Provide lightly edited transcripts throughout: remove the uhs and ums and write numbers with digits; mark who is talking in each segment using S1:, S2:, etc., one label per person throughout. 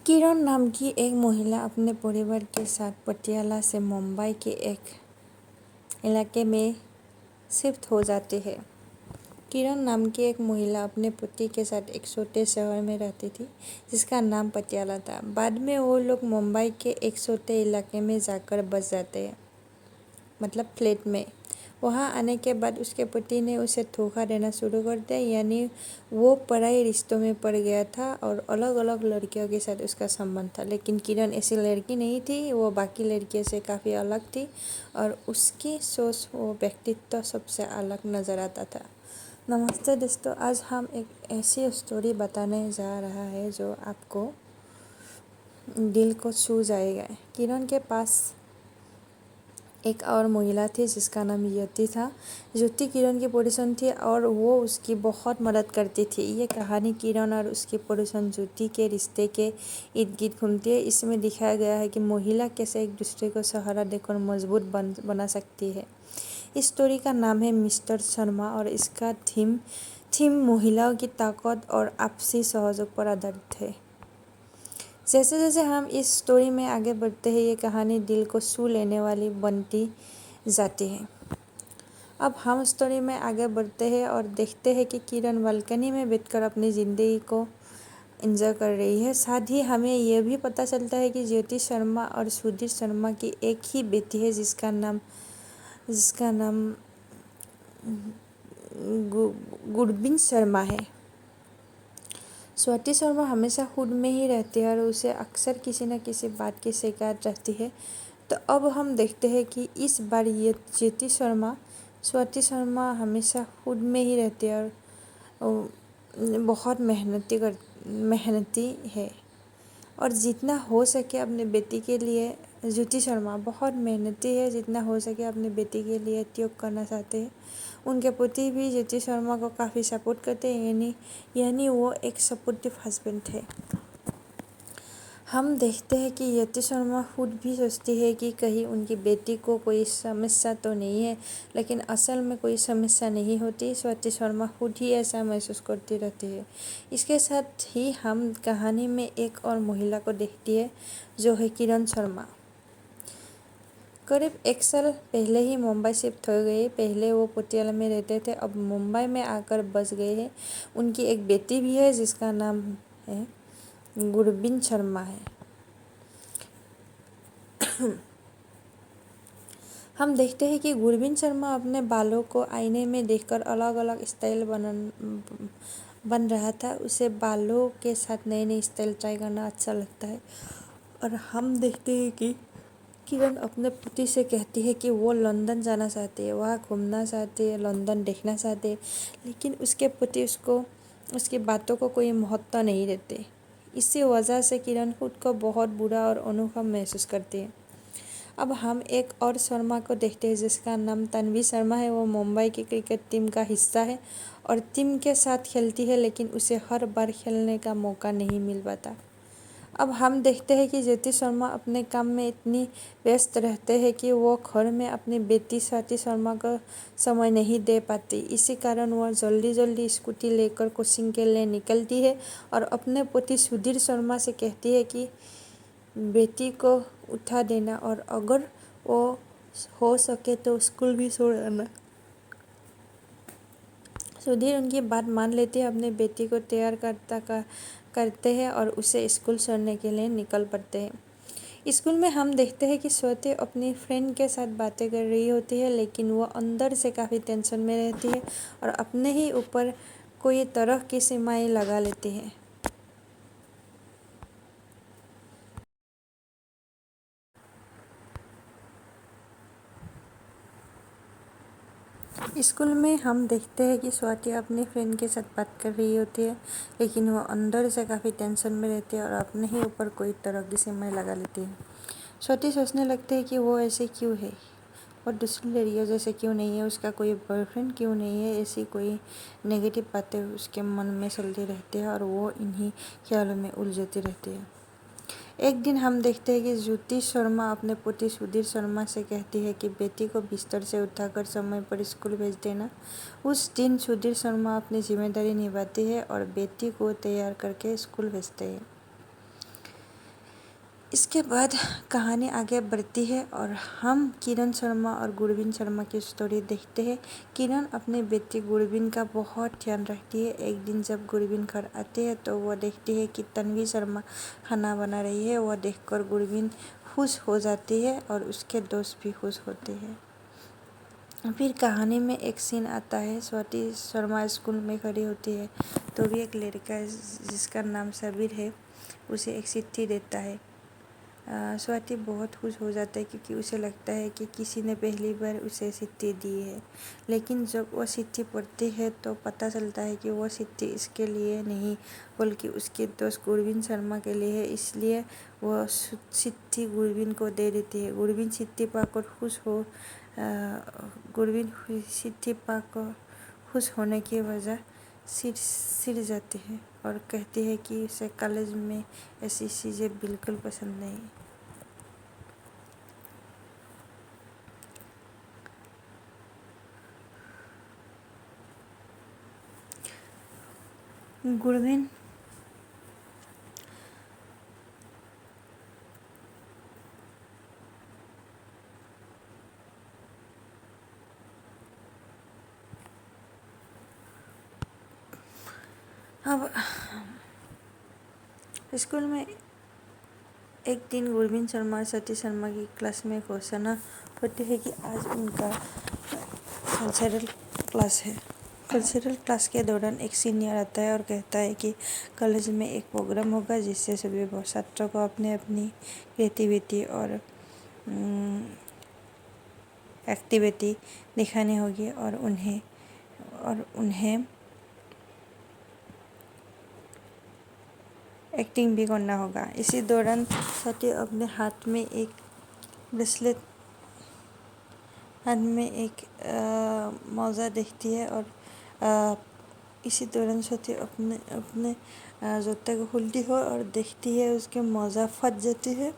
S1: किरण नाम की एक महिला अपने परिवार के साथ पटियाला से मुंबई के एक इलाके में शिफ्ट हो जाती है। किरण नाम की एक महिला अपने पति के साथ एक छोटे शहर में रहती थी जिसका नाम पटियाला था। बाद में वो लोग मुंबई के एक छोटे इलाके में जाकर बस जाते हैं, मतलब फ्लैट में। वहाँ आने के बाद उसके पति ने उसे धोखा देना शुरू कर दिया, यानी वो पराई रिश्तों में पड़ गया था और अलग अलग लड़कियों के साथ उसका संबंध था। लेकिन किरण ऐसी लड़की नहीं थी, वो बाकी लड़कियों से काफ़ी अलग थी और उसकी सोच वो व्यक्तित्व सबसे अलग नज़र आता था। नमस्ते दोस्तों, आज हम एक ऐसी स्टोरी बताने जा रहा है जो आपको दिल को छू जाएगा। किरण के पास एक और महिला थी जिसका नाम ज्योति था। ज्योति किरण की पड़ोसन थी और वो उसकी बहुत मदद करती थी। ये कहानी किरण और उसकी पड़ोसन ज्योति के रिश्ते के इर्द गिर्द घूमती है। इसमें दिखाया गया है कि महिला कैसे एक दूसरे को सहारा देकर मजबूत बना सकती है। इस स्टोरी का नाम है मिस्टर शर्मा और इसका थीम महिलाओं की ताकत और आपसी सहयोग पर आधारित है। जैसे जैसे हम इस स्टोरी में आगे बढ़ते हैं, ये कहानी दिल को छू लेने वाली बनती जाती है। अब हम स्टोरी में आगे बढ़ते हैं और देखते हैं कि किरण बालकनी में बैठकर अपनी ज़िंदगी को एंजॉय कर रही है। साथ ही हमें यह भी पता चलता है कि ज्योति शर्मा और सुधीर शर्मा की एक ही बेटी है जिसका नाम गुरबीन शर्मा है। स्वाति शर्मा हमेशा खुद में ही रहती है और उसे अक्सर किसी न किसी बात की शिकायत रहती है। तो अब हम देखते हैं कि इस बार ये स्वाति शर्मा हमेशा खुद में ही रहती है और बहुत मेहनती है और जितना हो सके अपने बेटी के लिए ज्योति शर्मा बहुत मेहनती है, जितना हो सके अपने बेटी के लिए त्याग करना चाहते हैं। उनके पति भी ज्योति शर्मा को काफ़ी सपोर्ट करते हैं, यानी वो एक सपोर्टिव हस्बैंड है। हम देखते हैं कि ज्योति शर्मा खुद भी सोचती है कि कहीं उनकी बेटी को कोई समस्या तो नहीं है, लेकिन असल में कोई समस्या नहीं होती। स्वाति शर्मा खुद ही ऐसा महसूस करती रहती है। इसके साथ ही हम कहानी में एक और महिला को देखती है जो है किरण शर्मा। करीब 1 साल पहले ही मुंबई शिफ्ट हो गए। पहले वो पटियाला में रहते थे, अब मुंबई में आकर बस गए हैं। उनकी एक बेटी भी है जिसका नाम है गुरबीन शर्मा है। हम देखते हैं कि गुरबीन शर्मा अपने बालों को आईने में देखकर अलग अलग स्टाइल बन रहा था। उसे बालों के साथ नए नए स्टाइल ट्राई करना अच्छा लगता है और हम देखते हैं कि किरण अपने पति से कहती है कि वो लंदन जाना चाहती है, वहाँ घूमना चाहती है, लंदन देखना चाहती है, लेकिन उसके पति उसकी बातों को कोई महत्व नहीं देते। इसी वजह से किरण खुद को बहुत बुरा और अनोखा महसूस करती है। अब हम एक और शर्मा को देखते हैं जिसका नाम तन्वी शर्मा है। वो मुंबई की क्रिकेट टीम का हिस्सा है और टीम के साथ खेलती है, लेकिन उसे हर बार खेलने का मौका नहीं मिल पाता। अब हम देखते हैं कि ज्योति शर्मा अपने काम में इतनी व्यस्त रहते हैं कि वो घर में अपनी बेटी स्वाति शर्मा को समय नहीं दे पाती। इसी कारण वह जल्दी जल्दी स्कूटी लेकर कोचिंग के लिए निकलती है और अपने पति सुधीर शर्मा से कहती है कि बेटी को उठा देना और अगर वो हो सके तो स्कूल भी छोड़ आना। सुधीर उनकी बात मान लेते हैं, अपने बेटी को तैयार करते हैं और उसे स्कूल छोड़ने के लिए निकल पड़ते हैं। स्कूल में हम देखते हैं कि स्वाति अपनी फ्रेंड के साथ बातें कर रही होती है, लेकिन वो अंदर से काफ़ी टेंशन में रहती है और अपने ही ऊपर कोई तरह की सीमाएं लगा लेती है। स्कूल में हम देखते हैं कि स्वाति अपनी फ्रेंड के साथ बात कर रही होती है, लेकिन वो अंदर से काफ़ी टेंशन में रहती है और अपने ही ऊपर कोई तरह की सीमाएं लगा लेती है। स्वाति सोचने लगती है कि वो ऐसे क्यों है और दूसरी लड़कियों जैसे क्यों नहीं है, उसका कोई बॉयफ्रेंड क्यों नहीं है। ऐसी कोई नेगेटिव बातें उसके मन में चलती रहती है और वो इन्हीं ख्यालों में उलझती रहती है। एक दिन हम देखते हैं कि ज्योति शर्मा अपने पति सुधीर शर्मा से कहती है कि बेटी को बिस्तर से उठाकर समय पर स्कूल भेज देना। उस दिन सुधीर शर्मा अपनी जिम्मेदारी निभाती है और बेटी को तैयार करके स्कूल भेजते हैं। इसके बाद कहानी आगे बढ़ती है और हम किरण शर्मा और गुरबीन शर्मा की स्टोरी देखते हैं। किरण अपने बेटी गुरबीन का बहुत ध्यान रखती है। एक दिन जब गुरबीन घर आती है तो वह देखती है कि तन्वी शर्मा खाना बना रही है। वह देखकर गुरबीन खुश हो जाती है और उसके दोस्त भी खुश होते हैं। फिर कहानी में एक सीन आता है, स्वाति शर्मा स्कूल में खड़ी होती है तो भी एक लड़का जिसका नाम सबीर है उसे एक चिट्ठी देता है। स्वाति बहुत खुश हो जाता है क्योंकि उसे लगता है कि किसी ने पहली बार उसे चिट्ठी दी है। लेकिन जब वह चिट्ठी पढ़ती है तो पता चलता है कि वह चिट्ठी इसके लिए नहीं बल्कि उसके दोस्त गुरबीन शर्मा के लिए है। इसलिए वह चिट्ठी गुरबीन को दे देती है। गुरबीन चिट्ठी पाकर खुश होने की वजह सिर जाती है और कहती है कि उसे कॉलेज में ऐसी चीज़ें बिल्कुल पसंद नहीं। गुरबीन अब स्कूल में एक दिन गुरबीन शर्मा और सतीश शर्मा की क्लास में घोषणा होती है कि आज उनका कल्चरल क्लास है। कल्चरल क्लास के दौरान एक सीनियर आता है और कहता है कि कॉलेज में एक प्रोग्राम होगा जिससे सभी छात्रों को अपने अपनी क्रिएटिविटी और एक्टिविटी दिखानी होगी और उन्हें एक्टिंग भी करना होगा। इसी दौरान सती अपने हाथ में एक मौजा देखती है और इसी दौरान सती अपने जूते को खोलती है और देखती है उसके मौजा फट जाती है।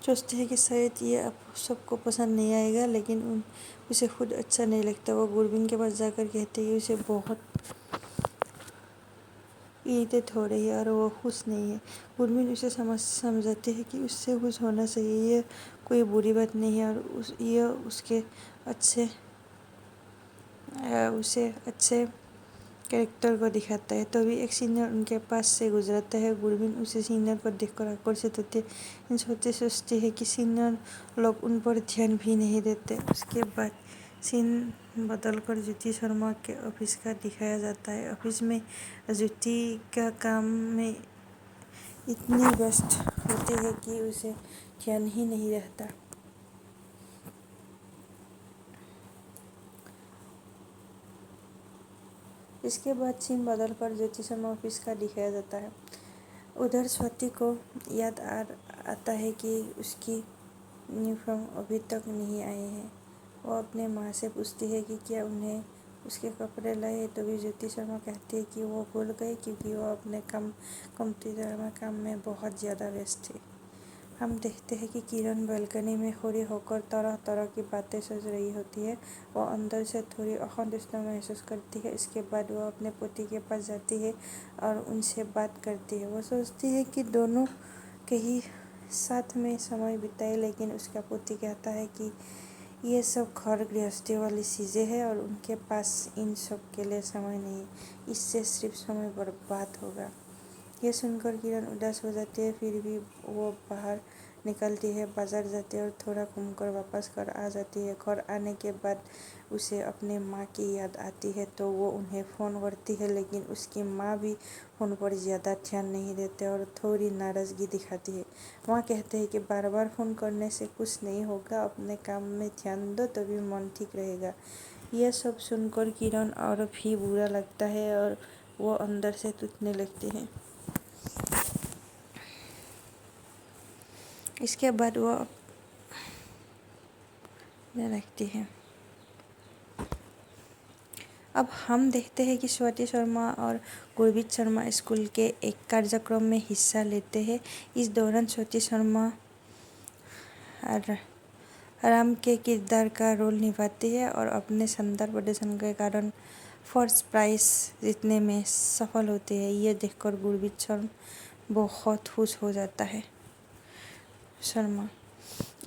S1: सोचती है कि शायद ये अब सबको पसंद नहीं आएगा, लेकिन उसे खुद अच्छा नहीं लगता। वो गुरबीन के पास जाकर कहती है कि उसे बहुत इरिटेट हो रही है और वो खुश नहीं है। गुरबीन उसे समझाती है कि उससे खुश होना चाहिए, ये कोई बुरी बात नहीं है और ये उसे अच्छे कैरेक्टर को दिखाता है। तभी एक सीनियर उनके पास से गुजरता है। गुरबीन उसे सीनियर पर देखकर आकर्षित होती है। इन सोचती है कि सीनियर लोग उन पर ध्यान भी नहीं देते। उसके बाद सीन बदलकर ज्योति शर्मा के ऑफिस का दिखाया जाता है। ऑफिस में ज्योति का काम में इतनी व्यस्त होती है कि उसे ध्यान ही नहीं रहता। इसके बाद सीन बदलकर ज्योति शर्मा ऑफिस का दिखाया जाता है। उधर स्वाति को याद आता है कि उसकी यूनिफॉर्म अभी तक नहीं आए हैं। वो अपने माँ से पूछती है कि क्या उन्हें उसके कपड़े लाए, तो भी ज्योति शर्मा कहती है कि वो भूल गई क्योंकि वो अपने कंप्यूटर में काम में बहुत ज़्यादा व्यस्त थी। हम देखते हैं कि किरण बालकनी में खड़ी होकर तरह तरह की बातें सोच रही होती है। वो अंदर से थोड़ी असंतुष्ट महसूस करती है। इसके बाद वो अपने पति के पास जाती है और उनसे बात करती है। वो सोचती है कि दोनों कहीं साथ में समय बिताए, लेकिन उसका पति कहता है कि ये सब घर गृहस्थी वाली चीज़ें हैं और उनके पास इन सब के लिए समय नहीं, इससे सिर्फ समय बर्बाद होगा। ये सुनकर किरण उदास हो जाती है। फिर भी वो बाहर निकलती है, बाजार जाती है और थोड़ा घूमकर वापस घर आ जाती है। घर आने के बाद उसे अपने माँ की याद आती है तो वो उन्हें फ़ोन करती है, लेकिन उसकी माँ भी फ़ोन पर ज़्यादा ध्यान नहीं देते और थोड़ी नाराज़गी दिखाती है। माँ कहते हैं कि बार बार फ़ोन करने से कुछ नहीं होगा, अपने काम में ध्यान दो तभी मन ठीक रहेगा। यह सब सुनकर किरण और भी बुरा लगता है और वो अंदर से टूटने लगती है। इसके बाद वो रखती है। अब हम देखते हैं कि स्वाति शर्मा और गुरबीन शर्मा स्कूल के एक कार्यक्रम में हिस्सा लेते हैं। इस दौरान स्वाति शर्मा राम के किरदार का रोल निभाती है और अपने शानदार प्रदर्शन के कारण फर्स्ट प्राइज जीतने में सफल होती है। ये देखकर गुरबीन शर्मा बहुत खुश हो जाता है। शर्मा।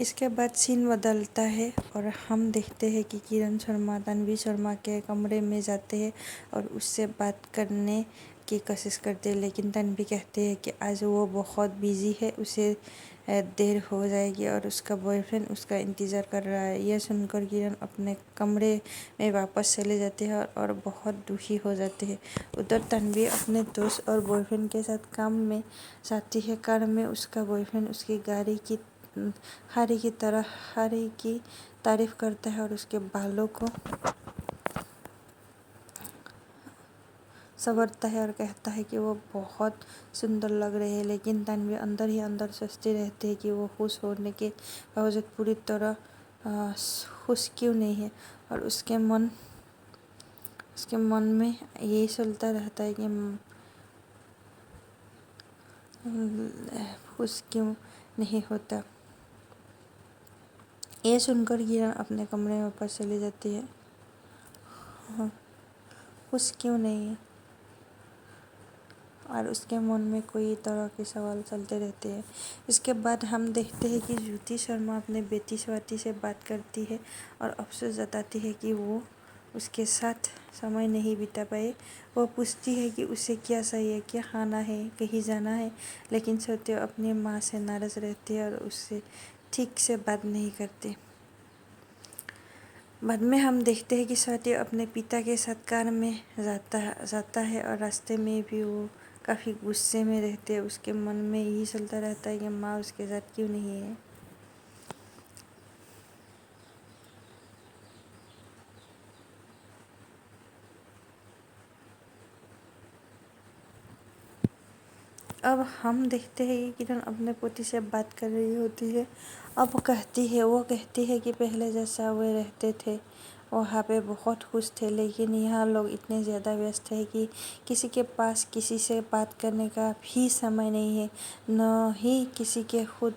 S1: इसके बाद सीन बदलता है और हम देखते हैं कि किरण शर्मा तन्वी शर्मा के कमरे में जाते हैं और उससे बात करने की कोशिश करते हैं, लेकिन तन्वी कहते हैं कि आज वो बहुत बिजी है, उसे देर हो जाएगी और उसका बॉयफ्रेंड उसका इंतज़ार कर रहा है। यह सुनकर किरण अपने कमरे में वापस चले जाते हैं और बहुत दुखी हो जाते हैं। उधर तन्वी अपने दोस्त और बॉयफ्रेंड के साथ काम में जाती है। कार में उसका बॉयफ्रेंड उसकी गाड़ी की हारी की तारीफ करता है और उसके बालों को संवरता है और कहता है कि वो बहुत सुंदर लग रहे हैं, लेकिन तन्वी अंदर ही अंदर सोचती रहती है कि वो खुश होने के बावजूद पूरी तरह खुश क्यों नहीं है और उसके मन में यही चलता रहता है कि खुश क्यों नहीं होता। ये सुनकर किरण अपने कमरे में वापस चली जाती है। हाँ, खुश क्यों नहीं है और उसके मन में कोई तरह के सवाल चलते रहते हैं। इसके बाद हम देखते हैं कि ज्योति शर्मा अपने बेटी स्वाति से बात करती है और अफसोस जताती है कि वो उसके साथ समय नहीं बिता पाए। वो पूछती है कि उसे क्या चाहिए, क्या खाना है, कहीं जाना है, लेकिन स्वाति अपनी माँ से नाराज़ रहती है और उससे ठीक से बात नहीं करती। बाद में हम देखते हैं कि स्वाति अपने पिता के साथ कार में जाता है और रास्ते में भी वो काफ़ी गुस्से में रहते हैं। उसके मन में यही चलता रहता है कि माँ उसके साथ क्यों नहीं है। अब हम देखते हैं कि किरण अपने पति से बात कर रही होती है। वो कहती है कि पहले जैसा वे रहते थे वहाँ पे बहुत खुश थे, लेकिन यहाँ लोग इतने ज़्यादा व्यस्त हैं कि किसी के पास किसी से बात करने का भी समय नहीं है, न ही किसी के खुद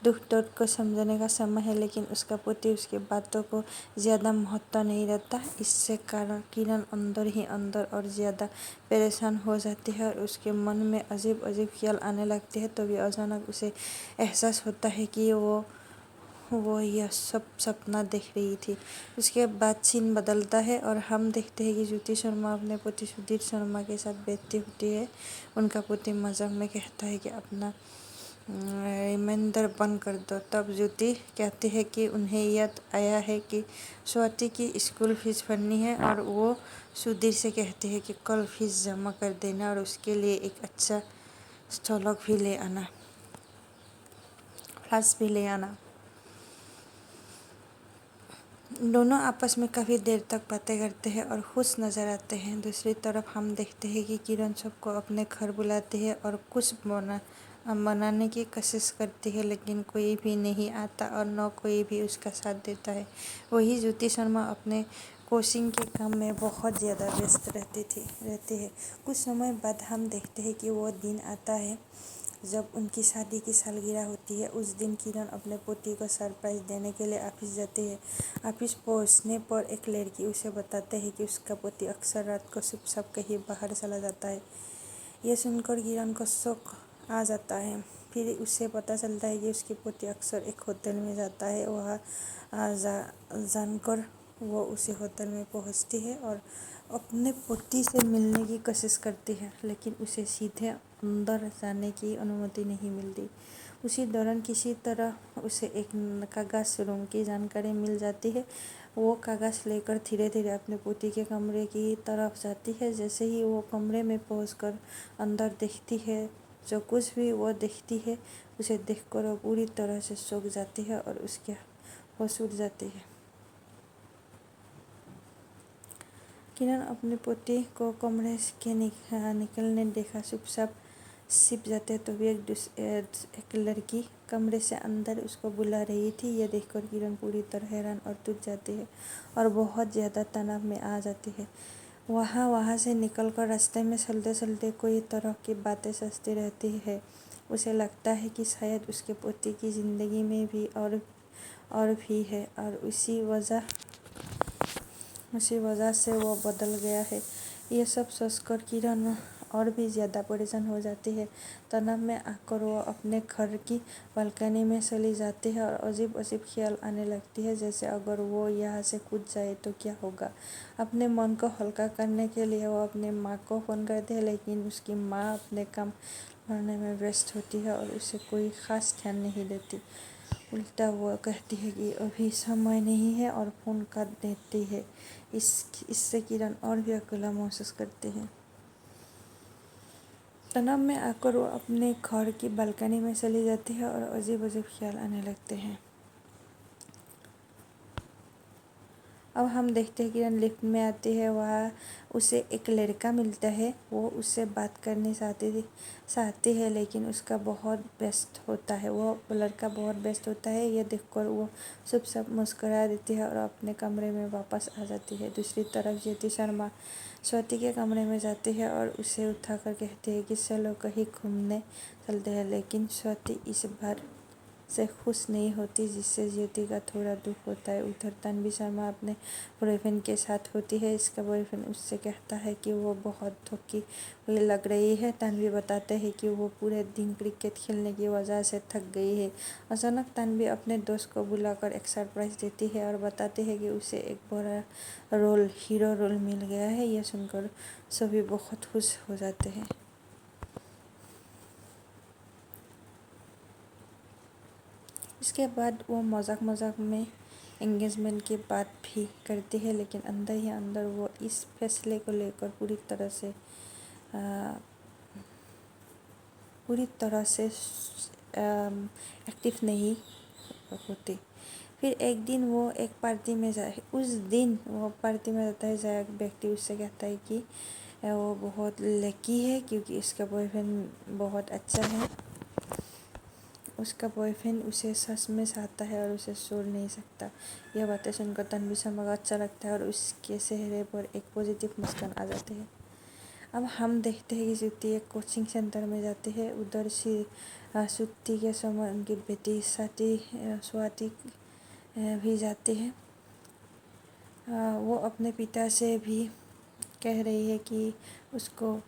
S1: दुख दर्द को समझने का समय है। लेकिन उसका पति उसकी बातों को ज़्यादा महत्व नहीं देता। इससे कारण किरण अंदर ही अंदर और ज़्यादा परेशान हो जाती है और उसके मन में अजीब अजीब ख्याल आने लगते हैं। तभी अचानक उसे एहसास होता है कि वो यह सब सपना देख रही थी। उसके बाद सीन बदलता है और हम देखते हैं कि ज्योति शर्मा अपने पति सुधीर शर्मा के साथ बैठती होती है। उनका पति मजाक में कहता है कि अपना रिमाइंडर बंद कर दो। तब ज्योति कहती है कि उन्हें याद आया है कि स्वाति की स्कूल फीस भरनी है और वो सुधीर से कहती है कि कल फीस जमा कर देना और उसके लिए एक अच्छा स्टॉलक भी ले आना, फ्लास्क भी ले आना। दोनों आपस में काफ़ी देर तक बातें करते हैं और खुश नज़र आते हैं। दूसरी तरफ हम देखते हैं कि किरण सबको अपने घर बुलाती है और कुछ मनाने की कोशिश करती है, लेकिन कोई भी नहीं आता और न कोई भी उसका साथ देता है। वही ज्योति शर्मा अपने कोचिंग के काम में बहुत ज़्यादा व्यस्त रहती है। कुछ समय बाद हम देखते हैं कि वो दिन आता है जब उनकी शादी की सालगिरह होती है। उस दिन किरण अपने पति को सरप्राइज देने के लिए ऑफिस जाती है। ऑफिस पहुंचने पर एक लड़की उसे बताते है कि उसका पति अक्सर रात को चुपचाप कहीं बाहर चला जाता है। यह सुनकर किरण को शौक आ जाता है। फिर उसे पता चलता है कि उसके पति अक्सर एक होटल में जाता है। वह जानकर वो उसी होटल में पहुंचती है और अपने पति से मिलने की कोशिश करती है, लेकिन उसे सीधे अंदर जाने की अनुमति नहीं मिलती। उसी दौरान किसी तरह उसे एक कागज रूम की जानकारी मिल जाती है। वो कागज लेकर धीरे धीरे अपने पति के कमरे की तरफ जाती है। जैसे ही वो कमरे में पहुंचकर अंदर देखती है, जो कुछ भी वो देखती है उसे देखकर वो पूरी तरह से चौंक जाती है और उसके होश उड़ जाती है। किरण अपने पति को कमरे के निकलने देखा चुपचाप छिप जाते, तो भी एक लड़की कमरे से अंदर उसको बुला रही थी। यह देखकर किरण पूरी तरह हैरान और टूट जाती है और बहुत ज़्यादा तनाव में आ जाती है। वहाँ से निकलकर रास्ते में चलते चलते कोई तरह की बातें सोचती रहती है। उसे लगता है कि शायद उसके पति की ज़िंदगी में भी और भी है और उसी वजह से वो बदल गया है। ये सब सोचकर किरण और भी ज़्यादा परेशान हो जाती है। तनाव में आकर वो अपने घर की बालकनी में चली जाती है और अजीब अजीब ख्याल आने लगती है, जैसे अगर वो यहाँ से कूद जाए तो क्या होगा। अपने मन को हल्का करने के लिए वो अपनी माँ को फ़ोन करती है, लेकिन उसकी माँ अपने काम करने में व्यस्त होती है और उसे कोई ख़ास ध्यान नहीं देती। उल्टा वो कहती है कि अभी समय नहीं है और फ़ोन काट देती है। इससे किरण और भी अकेला महसूस करती है। तनाव में आकर वो अपने घर की बालकनी में चली जाती है और अजीब अजीब ख्याल आने लगते हैं। अब हम देखते हैं किरण लिफ्ट में आती है। वहाँ उसे एक लड़का मिलता है। वो उससे बात करनी चाहती है, लेकिन उसका बहुत व्यस्त होता है। वो लड़का बहुत व्यस्त होता है। ये देखकर वो चुपचाप मुस्कुरा देती है और अपने कमरे में वापस आ जाती है। दूसरी तरफ ज्योति शर्मा स्वाति के कमरे में जाती है और उसे उठाकर कहती है कि चलो कहीं घूमने चलते हैं, लेकिन स्वाति इस बार से खुश नहीं होती, जिससे ज्योति का थोड़ा दुख होता है। उधर तन्वी शर्मा अपने बॉयफ्रेंड के साथ होती है। इसका बॉयफ्रेंड उससे कहता है कि वो बहुत थकी हुई लग रही है। तन्वी बताते हैं कि वो पूरे दिन क्रिकेट खेलने की वजह से थक गई है। अचानक तन्वी अपने दोस्त को बुलाकर एक सरप्राइज देती है और बताती है कि उसे एक बड़ा हीरो रोल मिल गया है। यह सुनकर सभी बहुत खुश हो जाते हैं। इसके बाद वो मजाक मजाक में एंगेजमेंट की बात भी करती है, लेकिन अंदर ही अंदर वो इस फैसले को लेकर पूरी तरह से एक्टिव नहीं होती। फिर एक दिन वो एक पार्टी में जाए उस दिन वो पार्टी में जाता है। जहाँ एक व्यक्ति उससे कहता है कि वो बहुत लकी है क्योंकि इसका बॉयफ्रेंड बहुत अच्छा है। उसका बॉयफ्रेंड उसे सच में चाहता है और उसे छोड़ नहीं सकता। यह बातें सुनकर तन्वी शर्मा को अच्छा लगता है और उसके चेहरे पर एक पॉजिटिव मुस्कान आ जाती है। अब हम देखते हैं कि श्रुति एक कोचिंग सेंटर में जाती है। उधर श्रुति के समय उनकी बेटी स्वाति भी जाती है। वो अपने पिता से भी कह रही है कि उसको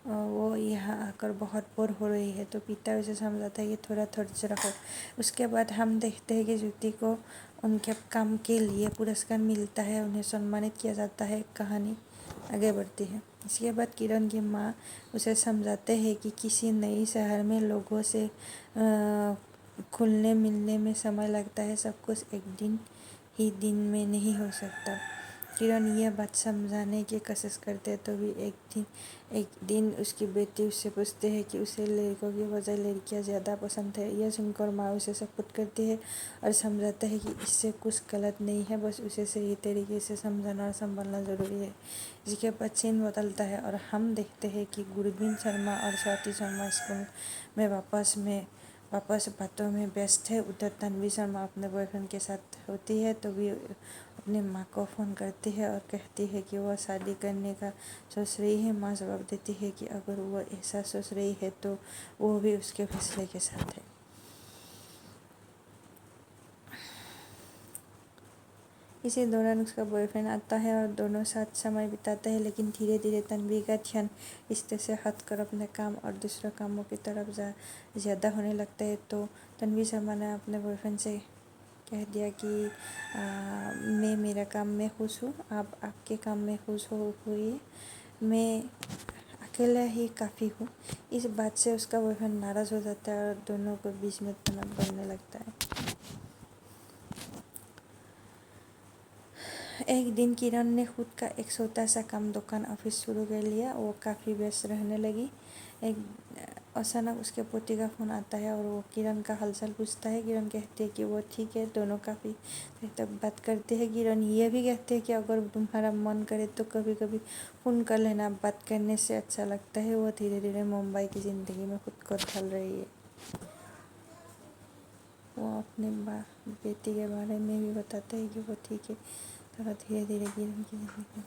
S1: वो यहाँ आकर बहुत बोर हो रही है, तो पिता उसे समझाता है कि थोड़ा धैर्य रखो। उसके बाद हम देखते हैं कि ज्योति को उनके काम के लिए पुरस्कार मिलता है, उन्हें सम्मानित किया जाता है। कहानी आगे बढ़ती है। इसके बाद किरण की माँ उसे समझाते हैं कि किसी नए शहर में लोगों से घुलने मिलने में समय लगता है, सब कुछ दिन में नहीं हो सकता। किरण यह बात समझाने की कोशिश करते तो भी एक दिन उसकी बेटी उससे पूछती है कि उसे लड़कों की बजाय लड़कियां ज़्यादा पसंद है। यह सुनकर माँ उसे सपोर्ट करती है और समझाता है कि इससे कुछ गलत नहीं है, बस उसे सही तरीके से समझाना और संभालना ज़रूरी है। इसके बाद सीन बदलता है और हम देखते हैं कि गुरबीन शर्मा और स्वाति शर्मा स्कूल में वापस बातों में व्यस्त है। उधर तन्वी शर्मा अपने बॉयफ्रेंड के साथ होती है तो भी अपनी माँ को फ़ोन करती है और कहती है कि वह शादी करने का सोच रही है। माँ जवाब देती है कि अगर वह ऐसा सोच रही है तो वो भी उसके फैसले के साथ है। इसी दौरान उसका बॉयफ्रेंड आता है और दोनों साथ समय बिताते हैं, लेकिन धीरे धीरे तन्वी का ध्यान रिश्ते से हटकर अपने काम और दूसरे कामों की तरफ ज़्यादा होने लगता है। तो तन्वी शर्मा ने अपने बॉयफ्रेंड से कह दिया कि मैं मेरा काम में खुश हूँ, आप आपके काम में खुश हुई, मैं अकेला ही काफ़ी हूँ। इस बात से उसका बॉयफ्रेंड नाराज़ हो जाता है और दोनों को बीच में तनाव बढ़ने लगता है। एक दिन किरण ने खुद का एक छोटा सा काम दुकान ऑफिस शुरू कर लिया। वो काफ़ी व्यस्त रहने लगी। एक अचानक उसके पोती का फ़ोन आता है और वो किरण का हालचाल पूछता है। किरण कहती है कि वो ठीक है। दोनों काफ़ी देर तक बात करते हैं। किरण ये भी कहते हैं कि अगर तुम्हारा मन करे तो कभी कभी फ़ोन कर लेना, बात करने से अच्छा लगता है। वो धीरे धीरे मुंबई की ज़िंदगी में खुद को ढल रही है। वो अपने बेटी के बारे में भी बताते हैं कि वो ठीक है। धीरे धीरे किरण की ज़िंदगी